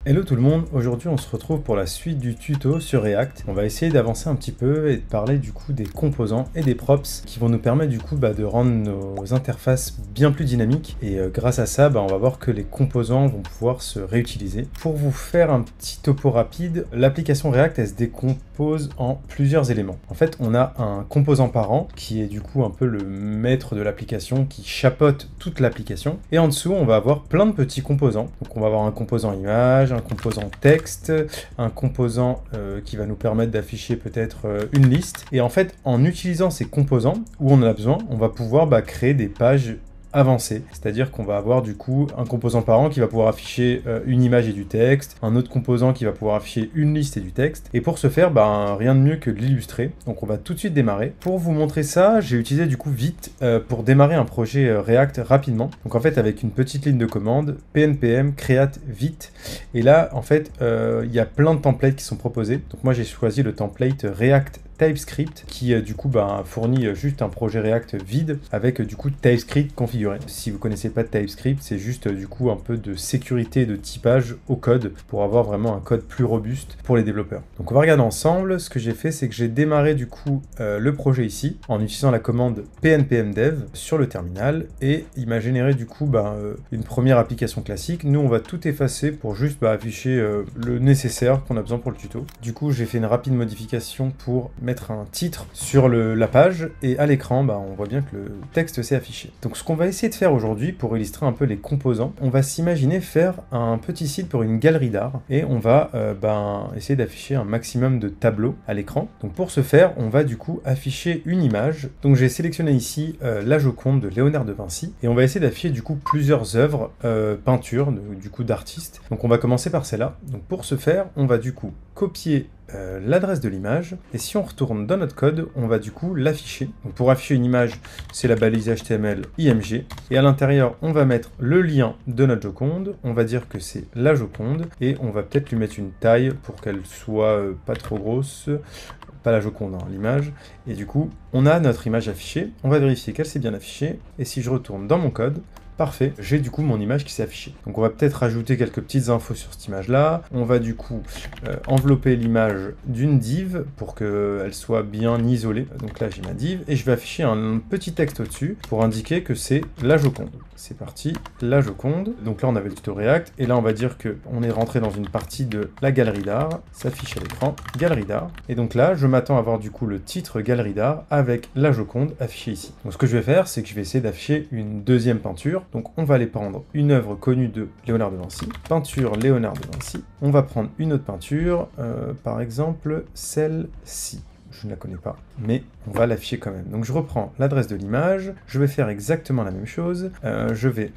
Hello tout le monde, aujourd'hui on se retrouve pour la suite du tuto sur React. On va essayer d'avancer un petit peu et de parler du coup des composants et des props qui vont nous permettre du coup de rendre nos interfaces bien plus dynamiques et grâce à ça on va voir que les composants vont pouvoir se réutiliser. Pour vous faire un petit topo rapide, l'application React elle se décompose en plusieurs éléments. En fait on a un composant parent qui est du coup un peu le maître de l'application qui chapeaute toute l'application et en dessous on va avoir plein de petits composants. Donc on va avoir un composant image, un composant texte, un composant qui va nous permettre d'afficher peut-être une liste. Et en fait, en utilisant ces composants, où on en a besoin, on va pouvoir créer des pages avancées. C'est-à-dire qu'on va avoir du coup un composant parent qui va pouvoir afficher une image et du texte, un autre composant qui va pouvoir afficher une liste et du texte. Et pour ce faire, rien de mieux que de l'illustrer. Donc on va tout de suite démarrer. Pour vous montrer ça, j'ai utilisé du coup Vite pour démarrer un projet React rapidement. Donc en fait avec une petite ligne de commande, pnpm create Vite. Et là en fait il y a plein de templates qui sont proposés. Donc moi j'ai choisi le template React TypeScript qui du coup fournit juste un projet React vide avec du coup TypeScript configuré. Si vous connaissez pas de TypeScript, c'est juste du coup un peu de sécurité et de typage au code pour avoir vraiment un code plus robuste pour les développeurs. Donc on va regarder ensemble. Ce que j'ai fait, c'est que j'ai démarré du coup le projet ici en utilisant la commande pnpmdev sur le terminal et il m'a généré du coup une première application classique. Nous on va tout effacer pour juste afficher le nécessaire qu'on a besoin pour le tuto. Du coup j'ai fait une rapide modification pour mettre un titre sur la page et à l'écran on voit bien que le texte s'est affiché. Donc ce qu'on va essayer de faire aujourd'hui pour illustrer un peu les composants, on va s'imaginer faire un petit site pour une galerie d'art et on va essayer d'afficher un maximum de tableaux à l'écran. Donc pour ce faire on va du coup afficher une image. Donc j'ai sélectionné ici la Joconde de Léonard de Vinci et on va essayer d'afficher du coup plusieurs œuvres peintures du coup d'artistes. Donc on va commencer par celle-là. Donc pour ce faire on va du coup copier l'adresse de l'image et si on retourne dans notre code on va du coup l'afficher. Donc pour afficher une image c'est la balise HTML IMG et à l'intérieur on va mettre le lien de notre Joconde, on va dire que c'est la Joconde et on va peut-être lui mettre une taille pour qu'elle soit pas trop grosse, pas la Joconde, l'image, et du coup on a notre image affichée, on va vérifier qu'elle s'est bien affichée et si je retourne dans mon code, parfait, j'ai du coup mon image qui s'est affichée. Donc on va peut-être rajouter quelques petites infos sur cette image-là. On va du coup envelopper l'image d'une div pour qu'elle soit bien isolée. Donc là j'ai ma div et je vais afficher un petit texte au-dessus pour indiquer que c'est la Joconde. C'est parti, la Joconde. Donc là on avait le tuto React et là on va dire qu'on est rentré dans une partie de la galerie d'art. S'affiche à l'écran, galerie d'art. Et donc là je m'attends à avoir du coup le titre galerie d'art avec la Joconde affichée ici. Donc ce que je vais faire c'est que je vais essayer d'afficher une deuxième peinture. Donc on va aller prendre une œuvre connue de Léonard de Vinci, peinture Léonard de Vinci. On va prendre une autre peinture, par exemple celle-ci. Je ne la connais pas, mais on va l'afficher quand même. Donc je reprends l'adresse de l'image, je vais faire exactement la même chose. Je vais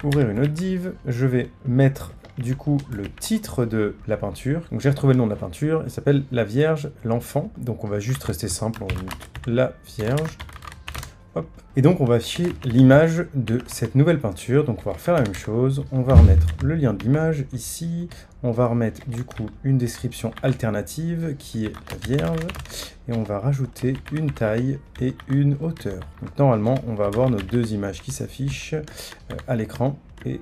ouvrir une autre div, je vais mettre du coup le titre de la peinture. Donc j'ai retrouvé le nom de la peinture, elle s'appelle La Vierge, l'enfant. Donc on va juste rester simple, on va mettre La Vierge. Hop. Et donc on va afficher l'image de cette nouvelle peinture, donc on va refaire la même chose, on va remettre le lien de l'image ici, on va remettre du coup une description alternative qui est la Vierge, et on va rajouter une taille et une hauteur. Donc normalement on va avoir nos deux images qui s'affichent à l'écran, et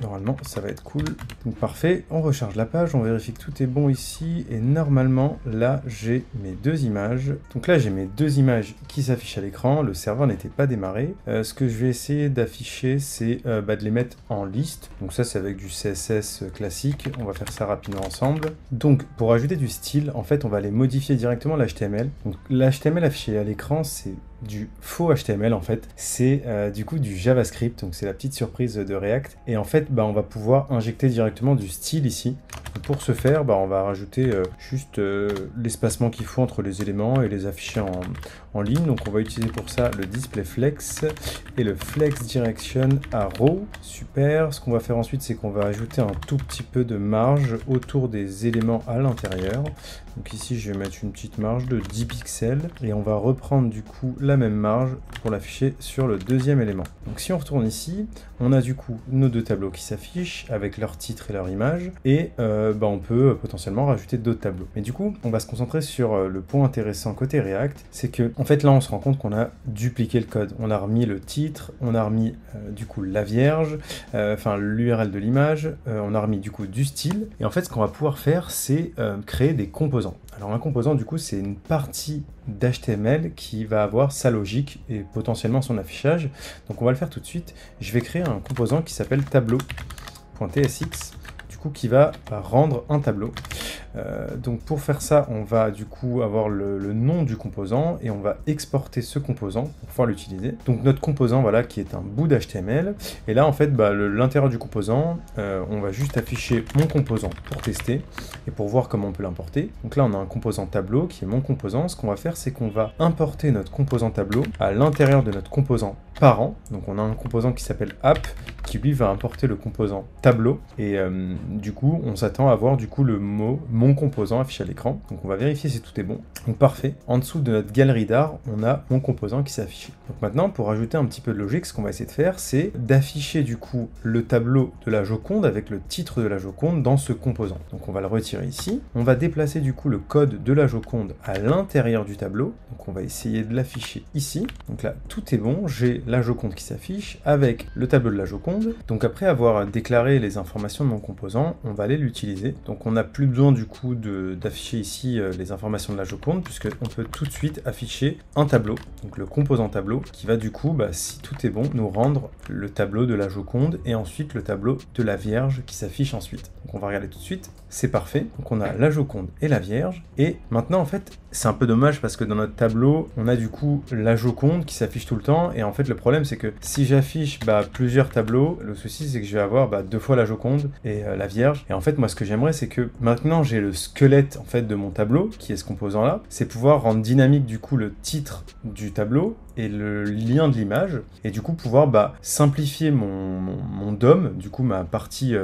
normalement ça va être cool. Donc parfait, on recharge la page, on vérifie que tout est bon ici, et normalement là j'ai mes deux images. Donc là j'ai mes deux images qui s'affichent à l'écran, le serveur n'était pas démarré. Ce que je vais essayer d'afficher c'est de les mettre en liste. Donc ça c'est avec du CSS classique, on va faire ça rapidement ensemble. Donc pour ajouter du style, en fait on va aller modifier directement l'HTML. Donc l'HTML affiché à l'écran c'est du faux HTML en fait, c'est du coup du JavaScript, donc c'est la petite surprise de React, et en fait on va pouvoir injecter directement du style ici. Donc, pour ce faire, on va rajouter juste l'espacement qu'il faut entre les éléments et les afficher en ligne. Donc on va utiliser pour ça le display flex et le flex direction à row. Super. Ce qu'on va faire ensuite c'est qu'on va ajouter un tout petit peu de marge autour des éléments à l'intérieur. Donc ici je vais mettre une petite marge de 10 pixels et on va reprendre du coup la même marge pour l'afficher sur le deuxième élément. Donc si on retourne ici, on a du coup nos deux tableaux qui s'affichent avec leur titre et leur image et on peut potentiellement rajouter d'autres tableaux. Mais du coup on va se concentrer sur le point intéressant côté React, c'est que En fait là on se rend compte qu'on a dupliqué le code. On a remis le titre, on a remis du coup la vierge, enfin l'URL de l'image, on a remis du coup du style. Et en fait ce qu'on va pouvoir faire c'est créer des composants. Alors un composant du coup c'est une partie d'HTML qui va avoir sa logique et potentiellement son affichage. Donc on va le faire tout de suite. Je vais créer un composant qui s'appelle tableau.tsx qui va rendre un tableau. Donc pour faire ça, on va du coup avoir le nom du composant et on va exporter ce composant pour pouvoir l'utiliser. Donc notre composant, voilà, qui est un bout d'HTML. Et là, en fait, l'intérieur du composant, on va juste afficher mon composant pour tester et pour voir comment on peut l'importer. Donc là, on a un composant tableau qui est mon composant. Ce qu'on va faire, c'est qu'on va importer notre composant tableau à l'intérieur de notre composant parent. Donc on a un composant qui s'appelle app qui lui va importer le composant tableau et du coup on s'attend à voir du coup le mot mon composant affiché à l'écran. Donc on va vérifier si tout est bon. Donc parfait. En dessous de notre galerie d'art, on a mon composant qui s'est affiché. Donc maintenant pour ajouter un petit peu de logique, ce qu'on va essayer de faire, c'est d'afficher du coup le tableau de la Joconde avec le titre de la Joconde dans ce composant. Donc on va le retirer ici. On va déplacer du coup le code de la Joconde à l'intérieur du tableau. Donc on va essayer de l'afficher ici. Donc là tout est bon. J'ai la Joconde qui s'affiche avec le tableau de la Joconde. Donc après avoir déclaré les informations de mon composant, on va aller l'utiliser. Donc on n'a plus besoin du coup d'afficher ici les informations de la Joconde, puisqu'on peut tout de suite afficher un tableau, donc le composant tableau, qui va du coup, si tout est bon, nous rendre le tableau de la Joconde et ensuite le tableau de la Vierge qui s'affiche ensuite. Donc on va regarder tout de suite, c'est parfait. Donc on a la Joconde et la Vierge. Et maintenant en fait, c'est un peu dommage parce que dans notre tableau, on a du coup la Joconde qui s'affiche tout le temps. Et en fait, le problème, c'est que si j'affiche plusieurs tableaux, le souci, c'est que je vais avoir 2 fois la Joconde et la Vierge. Et en fait, moi, ce que j'aimerais, c'est que maintenant, j'ai le squelette en fait de mon tableau, qui est ce composant-là. C'est pouvoir rendre dynamique du coup le titre du tableau et le lien de l'image. Et du coup, pouvoir simplifier mon DOM, du coup, ma partie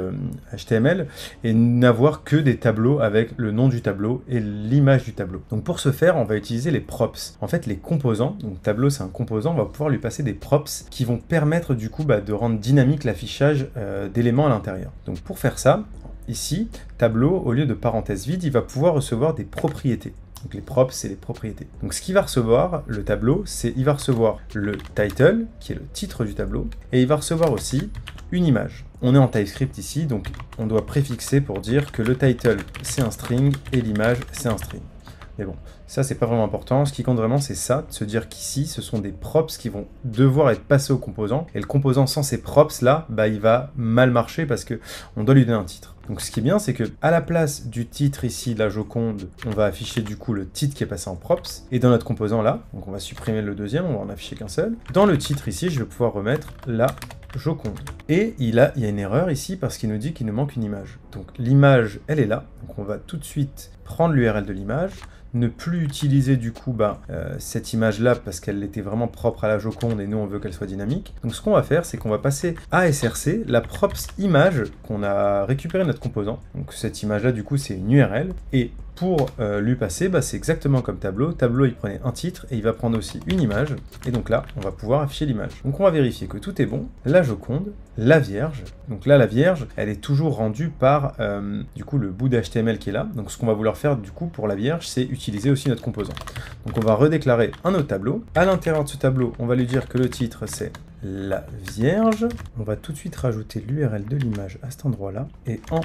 HTML, et n'avoir que des tableaux avec le nom du tableau et l'image du tableau. Donc pour ce faire, on va utiliser les props. En fait, les composants, donc tableau c'est un composant, on va pouvoir lui passer des props qui vont permettre du coup de rendre dynamique l'affichage d'éléments à l'intérieur. Donc pour faire ça, ici, tableau, au lieu de parenthèse vide, il va pouvoir recevoir des propriétés. Donc les props, c'est les propriétés. Donc ce qu'il va recevoir, le tableau, c'est il va recevoir le title, qui est le titre du tableau, et il va recevoir aussi une image. On est en TypeScript ici, donc on doit préfixer pour dire que le title, c'est un string, et l'image, c'est un string. Mais bon, ça c'est pas vraiment important, ce qui compte vraiment c'est ça, de se dire qu'ici ce sont des props qui vont devoir être passés au composant, et le composant sans ces props là, il va mal marcher parce que on doit lui donner un titre. Donc ce qui est bien c'est que à la place du titre ici de la Joconde, on va afficher du coup le titre qui est passé en props, et dans notre composant là, donc on va supprimer le deuxième, on va en afficher qu'un seul. Dans le titre ici, je vais pouvoir remettre la Joconde. Et il y a une erreur ici parce qu'il nous dit qu'il nous manque une image. Donc l'image, elle est là, donc on va tout de suite prendre l'URL de l'image, ne plus utiliser du coup cette image là parce qu'elle était vraiment propre à la Joconde et nous on veut qu'elle soit dynamique. Donc ce qu'on va faire c'est qu'on va passer à src la props image qu'on a récupéré de notre composant. Donc cette image là du coup c'est une URL et pour lui passer, c'est exactement comme tableau. Tableau, il prenait un titre et il va prendre aussi une image. Et donc là, on va pouvoir afficher l'image. Donc on va vérifier que tout est bon. La Joconde, la Vierge. Donc là, la Vierge, elle est toujours rendue par du coup le bout d'HTML qui est là. Donc ce qu'on va vouloir faire du coup pour la Vierge, c'est utiliser aussi notre composant. Donc on va redéclarer un autre tableau. À l'intérieur de ce tableau, on va lui dire que le titre c'est la Vierge. On va tout de suite rajouter l'URL de l'image à cet endroit-là. Et en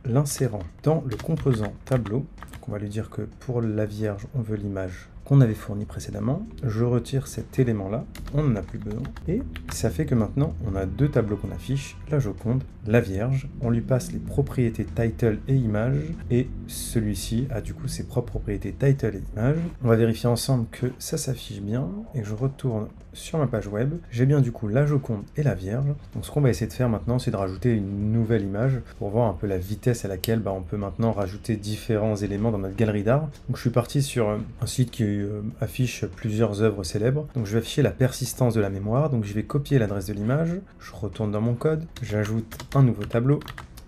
l'insérant dans le composant tableau, donc on va lui dire que pour la Vierge, on veut l'image qu'on avait fournie précédemment. Je retire cet élément-là, on n'en a plus besoin. Et ça fait que maintenant, on a 2 tableaux qu'on affiche, la Joconde, la Vierge. On lui passe les propriétés title et image, et celui-ci a du coup ses propres propriétés title et image. On va vérifier ensemble que ça s'affiche bien, et je retourne sur ma page web. J'ai bien du coup la Joconde et la Vierge. Donc ce qu'on va essayer de faire maintenant, c'est de rajouter une nouvelle image pour voir un peu la vitesse à laquelle on peut maintenant rajouter différents éléments dans notre galerie d'art. Donc je suis parti sur un site qui affiche plusieurs œuvres célèbres. Donc je vais afficher la persistance de la mémoire. Donc je vais copier l'adresse de l'image. Je retourne dans mon code. J'ajoute un nouveau tableau.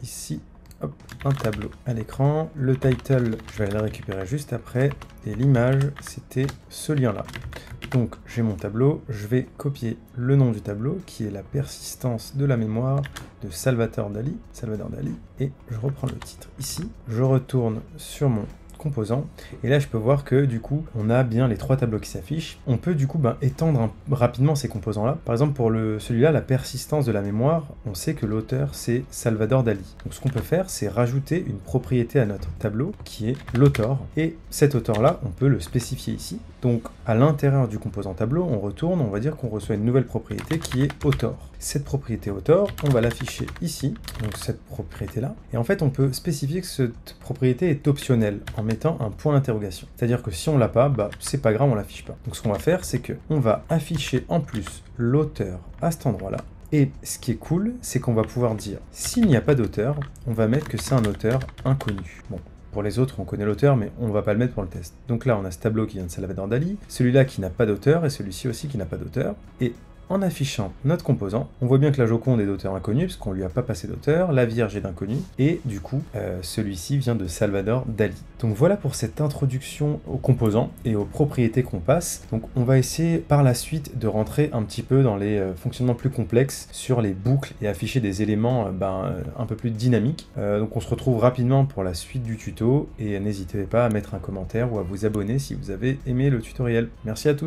Ici, hop, un tableau à l'écran. Le title, je vais aller le récupérer juste après. Et l'image, c'était ce lien-là. Donc j'ai mon tableau, je vais copier le nom du tableau qui est la persistance de la mémoire de Salvador Dali, et je reprends le titre ici. Je retourne sur mon composants. Et là, je peux voir que du coup, on a bien les 3 tableaux qui s'affichent. On peut du coup étendre rapidement ces composants-là. Par exemple, pour celui-là, la persistance de la mémoire, on sait que l'auteur, c'est Salvador Dali. Donc ce qu'on peut faire, c'est rajouter une propriété à notre tableau qui est l'auteur. Et cet auteur-là, on peut le spécifier ici. Donc à l'intérieur du composant tableau, on retourne, on va dire qu'on reçoit une nouvelle propriété qui est auteur. Cette propriété auteur, on va l'afficher ici, donc cette propriété-là. Et en fait, on peut spécifier que cette propriété est optionnelle en mettant un point d'interrogation. C'est-à-dire que si on l'a pas, c'est pas grave, on l'affiche pas. Donc ce qu'on va faire, c'est que on va afficher en plus l'auteur à cet endroit-là. Et ce qui est cool, c'est qu'on va pouvoir dire, s'il n'y a pas d'auteur, on va mettre que c'est un auteur inconnu. Bon. Pour les autres, on connaît l'auteur, mais on ne va pas le mettre pour le test. Donc là, on a ce tableau qui vient de Salvador Dali, celui-là qui n'a pas d'auteur, et celui-ci aussi qui n'a pas d'auteur. Et en affichant notre composant, on voit bien que la Joconde est d'auteur inconnu, parce qu'on lui a pas passé d'auteur, la Vierge est d'inconnu, et du coup, celui-ci vient de Salvador Dali. Donc voilà pour cette introduction aux composants et aux propriétés qu'on passe. Donc on va essayer par la suite de rentrer un petit peu dans les fonctionnements plus complexes sur les boucles et afficher des éléments un peu plus dynamiques. Donc on se retrouve rapidement pour la suite du tuto, et n'hésitez pas à mettre un commentaire ou à vous abonner si vous avez aimé le tutoriel. Merci à tous.